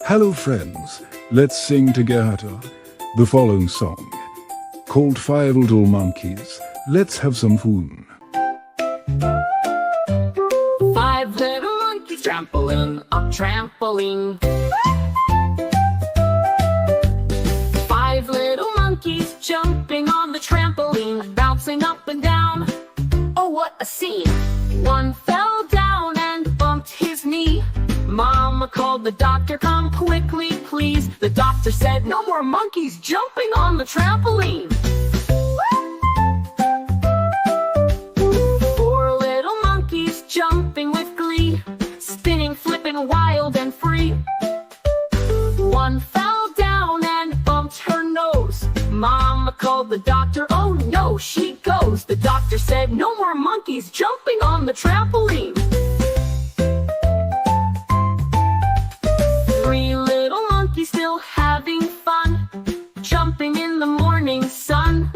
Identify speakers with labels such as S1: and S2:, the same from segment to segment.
S1: Hello friends, let's sing together the following song called Five Little Monkeys. Let's have some fun.
S2: Five little monkeys trampling up trampoline. Five little monkeys jumping on the trampoline, bouncing up and down. Oh, what a scene! One fell down and bumped his knee. Mama called the doctor, come quickly please. The doctor said, no more monkeys jumping on the trampoline. Four little monkeys jumping with glee, spinning, flipping, wild and free. One fell down and bumped her nose. Mama called the doctor, oh no, she goes. The doctor said, no more monkeys jumping on the trampoline. Three little monkeys still having fun, jumping in the morning sun.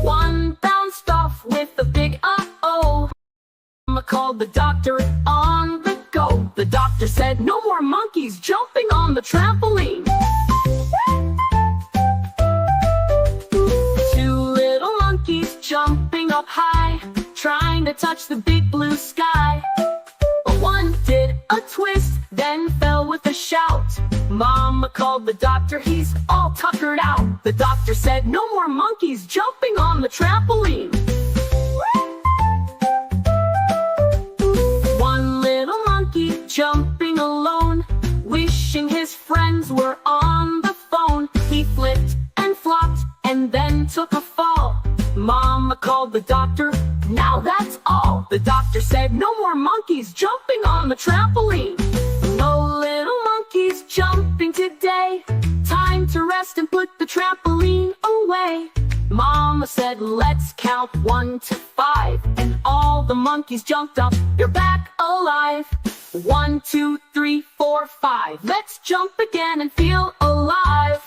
S2: One bounced off with a big uh-oh. Mama called the doctor on the go. The doctor said, no more monkeys jumping on the trampoline. Two little monkeys jumping up high, trying to touch the big blue sky. But one did a twist, then fell with a shout. Mama called the doctor, he's all tuckered out. The doctor said, no more monkeys jumping on the trampoline. One little monkey jumping alone, wishing his friends were on the phone. He flipped and flopped and then took a fall. Mama called the doctor, now that's all. The doctor said, no more monkeys jumping on the trampoline. No little monkeys jumping today, time to rest and put the trampoline away. Mama said, let's count 1 to 5, and all the monkeys jumped up, you're back alive. 1, 2, 3, 4, 5, let's jump again and feel alive.